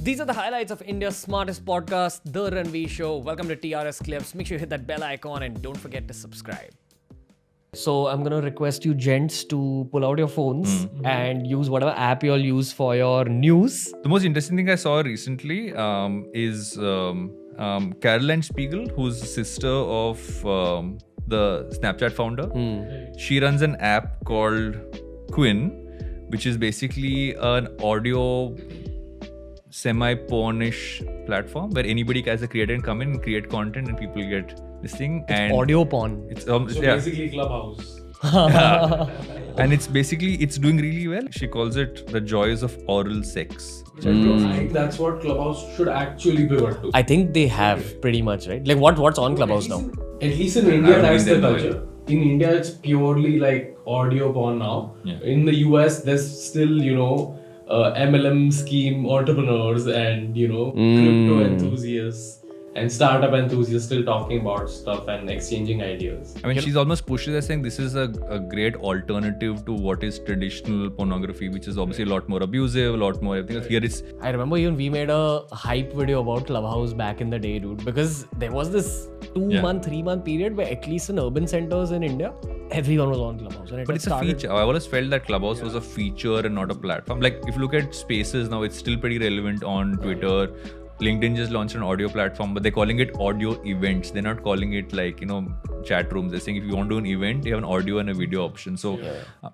These are the highlights of India's smartest podcast, The Ranveer Show. Welcome to TRS Clips. Make sure you hit that bell icon and don't forget to subscribe. So I'm going to request you gents to pull out your phones and use whatever app you all use for your news. The most interesting thing I saw recently is Caroline Spiegel, who's the sister of the Snapchat founder. She runs an app called Quinn, which is basically an audio semi-pornish platform where anybody as a creator can come in and create content and people get this thing. It's audio porn. It's basically Clubhouse. And it's doing really well. She calls it the joys of oral sex. I think that's what Clubhouse should actually pivot to. I think they have pretty much, right? Like what's on Clubhouse now? At least in India, that's the culture. In India, it's purely like audio porn now. Yeah. In the US, there's still, MLM scheme entrepreneurs and, crypto enthusiasts and startup enthusiasts still talking about stuff and exchanging ideas. I mean, she's almost pushed it as saying this is a great alternative to what is traditional pornography, which is obviously a lot more abusive, a lot more everything else. Here it's... I remember even we made a hype video about Clubhouse back in the day, dude, because there was this 2-month, 3-month period where at least in urban centers in India, everyone was on Clubhouse. But it's a feature. I always felt that Clubhouse was a feature and not a platform. Like if you look at Spaces now, it's still pretty relevant on Twitter. LinkedIn just launched an audio platform, but they're calling it audio events. They're not calling it like, chat rooms. They're saying if you want to do an event, you have an audio and a video option. So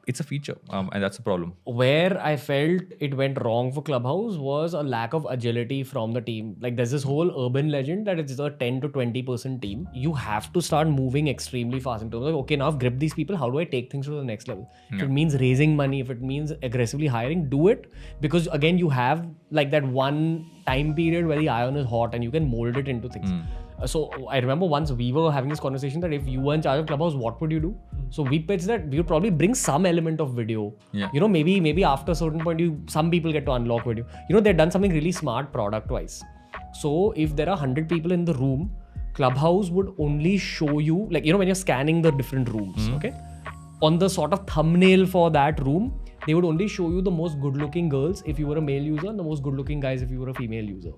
it's a feature and that's a problem. Where I felt it went wrong for Clubhouse was a lack of agility from the team. Like there's this whole urban legend that it's a 10 to 20% team. You have to start moving extremely fast in terms of, okay, now I've gripped these people. How do I take things to the next level? If it means raising money, if it means aggressively hiring, do it. Because again, you have like that one time period where the iron is hot and you can mold it into things. So I remember once we were having this conversation that if you were in charge of Clubhouse, what would you do? So we pitched that we would probably bring some element of video. Yeah. Maybe after a certain point, some people get to unlock video. They've done something really smart product-wise. So if there are 100 people in the room, Clubhouse would only show you, like, when you're scanning the different rooms, okay? On the sort of thumbnail for that room, they would only show you the most good-looking girls if you were a male user and the most good-looking guys if you were a female user.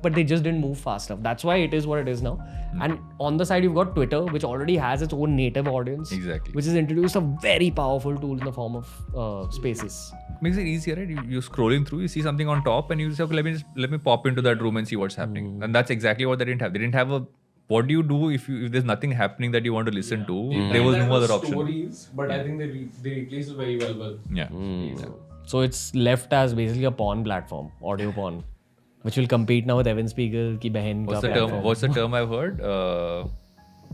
But they just didn't move fast enough. That's why it is what it is now. And on the side, you've got Twitter, which already has its own native audience. Exactly. Which has introduced a very powerful tool in the form of Spaces. Makes it easier, right? You're scrolling through, you see something on top and you say, okay, let me pop into that room and see what's happening. And that's exactly what they didn't have. They didn't have what do you do if there's nothing happening that you want to listen to? There was no other option. Stories, but I think they replaced it very well with. So it's left as basically a porn platform, audio porn, which will compete now with Evan Spiegel ki behin ka platform. What's the term I've heard?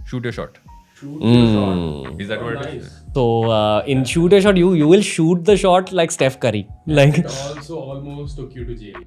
Shoot your shot. Shoot the shot. Is that what it is? So in shoot a shot, you will shoot the shot like Steph Curry. Like it also almost took you to jail.